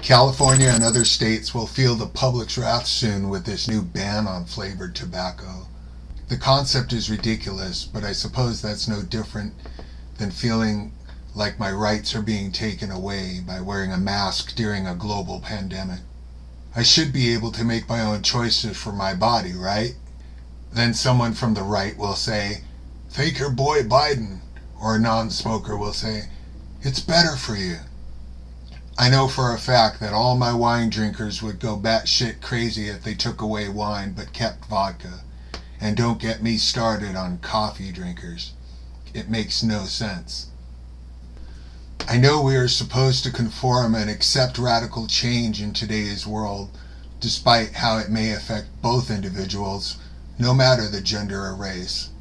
California and other states will feel the public's wrath soon with this new ban on flavored tobacco. The concept is ridiculous, but I suppose that's no different than feeling like my rights are being taken away by wearing a mask during a global pandemic. I should be able to make my own choices for my body, right? Then someone from the right will say, "Thank your boy Biden," or a non-smoker will say, "It's better for you." I know for a fact that all my wine drinkers would go batshit crazy if they took away wine but kept vodka. And don't get me started on coffee drinkers. It makes no sense. I know we are supposed to conform and accept radical change in today's world, despite how it may affect both individuals, no matter the gender or race.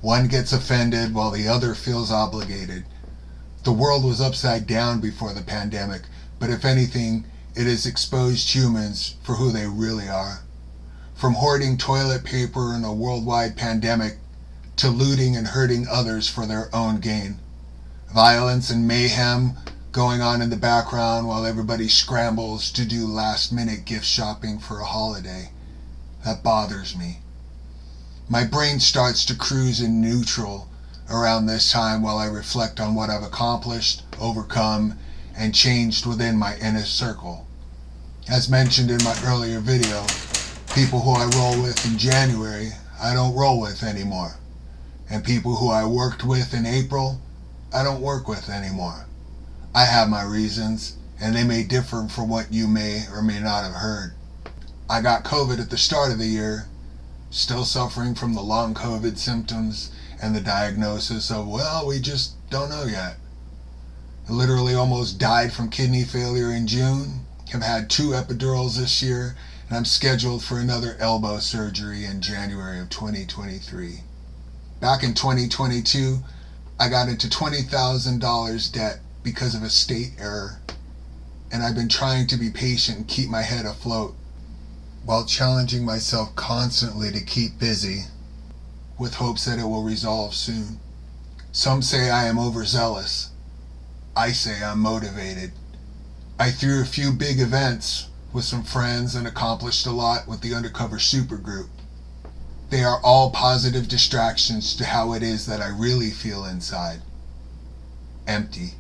One gets offended while the other feels obligated. The world was upside down before the pandemic, but if anything, it has exposed humans for who they really are. From hoarding toilet paper in a worldwide pandemic to looting and hurting others for their own gain. Violence and mayhem going on in the background while everybody scrambles to do last-minute gift shopping for a holiday. That bothers me. My brain starts to cruise in neutral around this time while I reflect on what I've accomplished, overcome, and changed within my inner circle. As mentioned in my earlier video, people who I roll with in January, I don't roll with anymore. And people who I worked with in April, I don't work with anymore. I have my reasons, and they may differ from what you may or may not have heard. I got COVID at the start of the year, still suffering from the long COVID symptoms and the diagnosis of, well, we just don't know yet. I literally almost died from kidney failure in June, have had 2 epidurals this year, and I'm scheduled for another elbow surgery in January of 2023. Back in 2022, I got into $20,000 debt because of a state error, and I've been trying to be patient and keep my head afloat while challenging myself constantly to keep busy with hopes that it will resolve soon. Some say I am overzealous. I say I'm motivated. I threw a few big events with some friends and accomplished a lot with the Undercover Supergroup. They are all positive distractions to how it is that I really feel inside. Empty.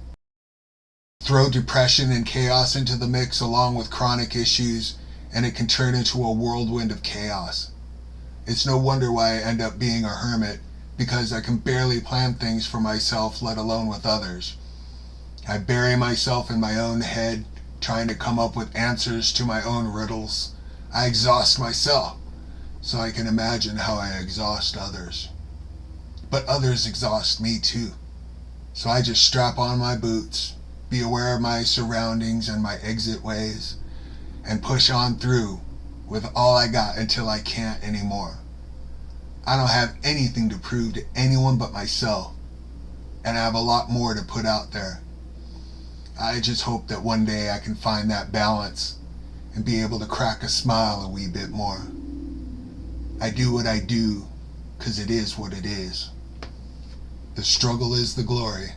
Throw depression and chaos into the mix along with chronic issues, and it can turn into a whirlwind of chaos. It's no wonder why I end up being a hermit, because I can barely plan things for myself, let alone with others. I bury myself in my own head, trying to come up with answers to my own riddles. I exhaust myself, so I can imagine how I exhaust others. But others exhaust me too. So I just strap on my boots, be aware of my surroundings and my exit ways, and push on through with all I got until I can't anymore. I don't have anything to prove to anyone but myself, and I have a lot more to put out there. I just hope that one day I can find that balance and be able to crack a smile a wee bit more. I do what I do because it is what it is. The struggle is the glory.